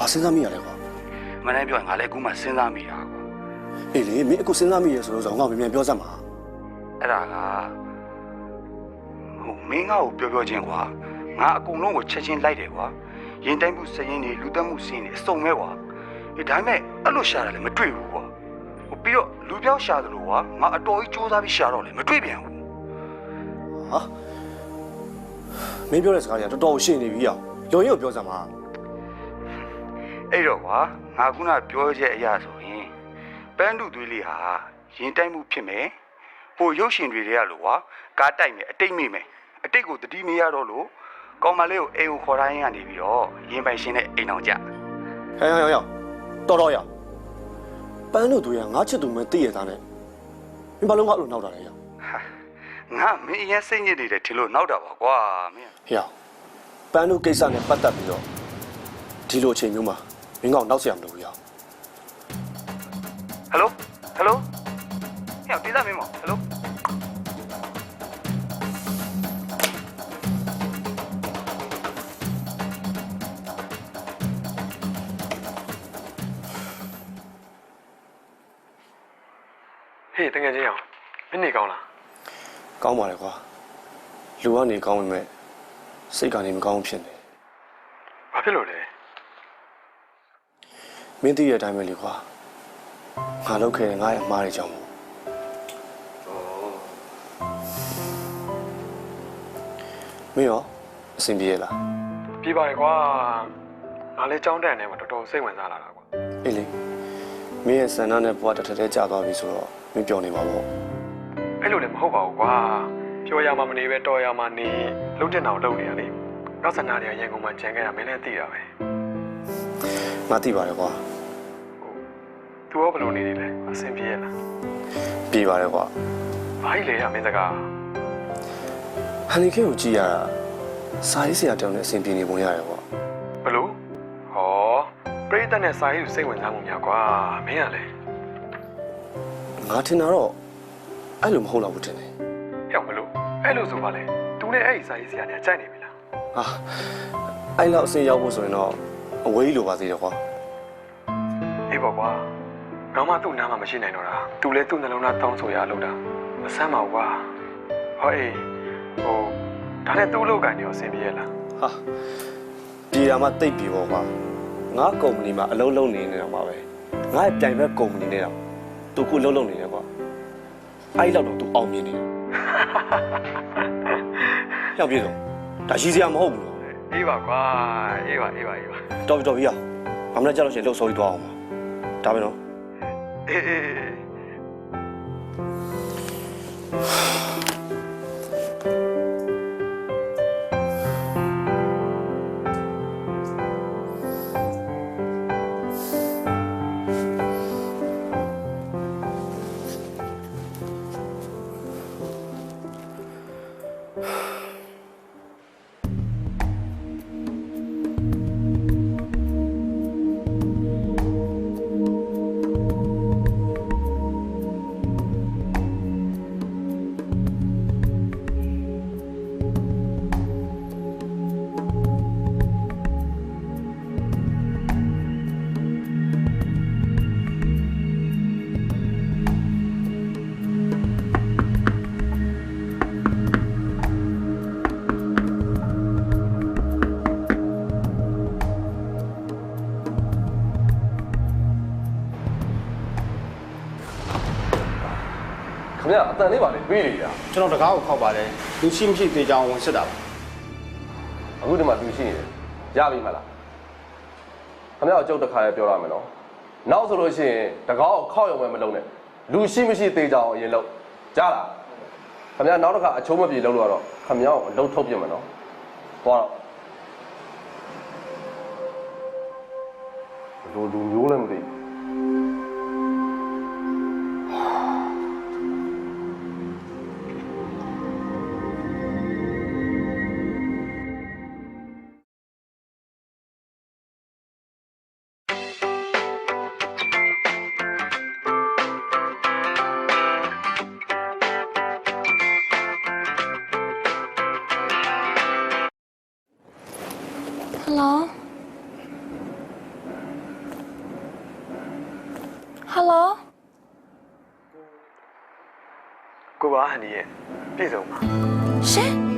ဘာစဉ်းစားမိရလဲကွာမနေ့ပြောရင်ငါလည်းအခုမှစဉ်းစားမိတာကွာအေးလေမင်းအခုစဉ်းစားမိရဆိုတော့ငါ့ကိုမြန်ပြောစမ်းပါအဲ့ဒါကဟိုမင်းငါ့ကိုပြောချင်းကွာငါအကုန်လုံးကိုချက်ချင်းလိုက်တယ်ကွာရင်တိုင်းမှုစရင်တွေလူတက်မှုစင်းတွေအစုံပဲကွာဒါပေမဲ့အဲ့လိုရှာတာလည်းမတွေ့ဘူးကွာဟိုပြီးတော့လူပြောင်းရှာတယ်လို့ကွာငါအတော်ကြီးစူးစမ်းပြီးရှာတော့လည်းမတွေ့ပြန်ဘူးဟာမင်းပြောတဲ့စကားကတော်တော်ရှင်းနေပြီအောင်လွန်ရုပ်ပြောစမ်းပါအဲ့တော့ကွာငါခုနပြောချက်အရာဆိုရင်ပန်းတူသွေးလေးဟာရင်တိုင်းမှုဖြစ်မယ်ဟိုရုပ်ရှင်တွေတွေကလို့ကွာကားတိုက်မယ်အတိတ်မိမယ်အတိတ်ကိုတတိမရတော့လို့ကောင်မလေးကိုအိမ်ကိုခေါ်တိုင်းကနေပြီးတော့ရင်ပိုင်ရှင်နဲ့အိမ်အောင်ကြဟဲ့တော်ရပန်းတို့သူရငါချစ်သူမဲသိရသားနဲ့မင်းဘာလို့ငါ့လိုနောက်တာလဲရောငါမင်းရဲ့စိတ်ညစ်နေတယ်ထင်လို့နောက်တာပါကွာမင်းဟေ့ပန်းတို့ကိစ္စနဲ့ပတ်သက်ပြီးတော့ဒီလိုအချိန်မျိုးမှာမင်းကောင်နောက်ဆက်ရမလို့ရောဟယ်လိုဟယ်လိုဟဲ့ဒေသမင်းမော်ဟယ်လိုဟေးတကယ်ချင်းအောင်မင်းနေကောင်းလားကောင်းပါလေကွာလူကနေကောင်းပေမဲ့စိတ်ကနေမကောင်းဖြစ်နေဘာဖြစ်လို့လဲမင်းသိရတဲ့အတိုင်းပဲလေကွာငါလုပ်ခဲ့တဲ့ငါရဲ့အမားတွေကြောင့်မို့မင်းရောအဆင်ပြေရလားပြေပါလေကွာငါလည်းကြောင်းတန်နေမှာတော်တော်စိတ်ဝင်စားလာတာကွာအေးလေမင်းရဲ့ဆန္ဒနဲ့ဘဝတစ်ထက်တည်းကြာသွားပြီဆိုတော့မင်းပြောနေမှာပေါ့အဲ့လိုလည်းမဟုတ်ပါဘူးကွာပြောရမှမနေပဲတော်ရမှနေလှုပ်တဲ့အောင်လုပ်နေရလေနောက်ဆန္ဒတွေကရန်ကုန်မှာဂျန်ခဲ့တာမင်းလည်းသိတာပဲငါသိပါတယ်ကွာသူရောဘယ်လိုနေနေလဲအဆင်ပြေရလားပြေပါတယ်ကွာဘာကြီးလဲရမင်းစကားဟန်နီခေကိုကြည့်ရတာစာရေးဆရာတောင်းနဲ့အဆင်ပြေနေပုံရတယ်ကွာဘလို့ဟောပရိသတ်နဲ့စာရေးကိုစိတ်ဝင်စားမှုများကွာမင်းကလည်းငါထင်တာတော့အဲ့လိုမဟုတ်တော့ဘူးထင်တယ်ရောက်မလို့အဲ့လိုဆိုပါလေသူနဲ့အဲ့ဒီစာရေးဆရာနဲ့ကြိုက်နေပြီလားဟာအဲ့လောက်အဆင်ရောက်ဖို့ဆိုရင်တော့အဝေးလိုပါသေးတယ်ကွာအေးပါကွာနောက်မှသူ့နားမှာမရှိနိုင်တော့တာသူလည်းသူ့နှလုံးသားတောင်းဆိုရလို့တာမဆမ်းပါဘူးကွာဟောအေးဟိုဒါနဲ့သူ့လောက်ကန်နေရောအဆင်ပြေရလားဟာပြေတာမှတိတ်ပြီပေါ့ကွာငါကုမ္ပဏီမှာအလုပ်လုပ်နေနေတာပါပဲငါ့ပြိုင်ဘက်ကုမ္ပဏီနဲ့တော့သူခုအလုပ်လုပ်နေတယ်ကွာအဲ့လောက်တော့သူအောင်မြင်နေတယ်ရောက်ပြေတော့ဒါရှိစရာမဟုတ်ဘူးအေးပါကွာအေးပါတော်ပြီရဘာမှလည်းကြောက်လို့ရှိရင်လှုပ်ဆော်ပြီးသွားအောင်ပါဒါပဲနော်အေးခင်ဗျအတန်လေးပါလေတွေးနေရကျွန်တော်တကားကိုခောက်ပါတယ်လူရှိမရှိသေးချောင်းဝင်စစ်တာပါအခုဒီမှာလူရှိနေတယ်ရပြီမလားခင်ဗျအကျုပ်တစ်ခါလည်းပြောရမယ်နော်နောက်ဆိုလို့ရှိရင်တကားကိုခောက်ရုံပဲမလုပ်နဲ့လူရှိမရှိသေးချောင်းအရင်လုပ်ကြားလားခင်ဗျနောက်တစ်ခါအချိုးမပြေလုပ်လို့တော့ခင်ဗျကိုအလုပ်ထုတ်ပြမယ်နော်သွားတော့လူမျိုးလည်းမသိဟ Hello ကိုပါဟန်ဒီရဲ့ပြည့်စုံပါ ရှင်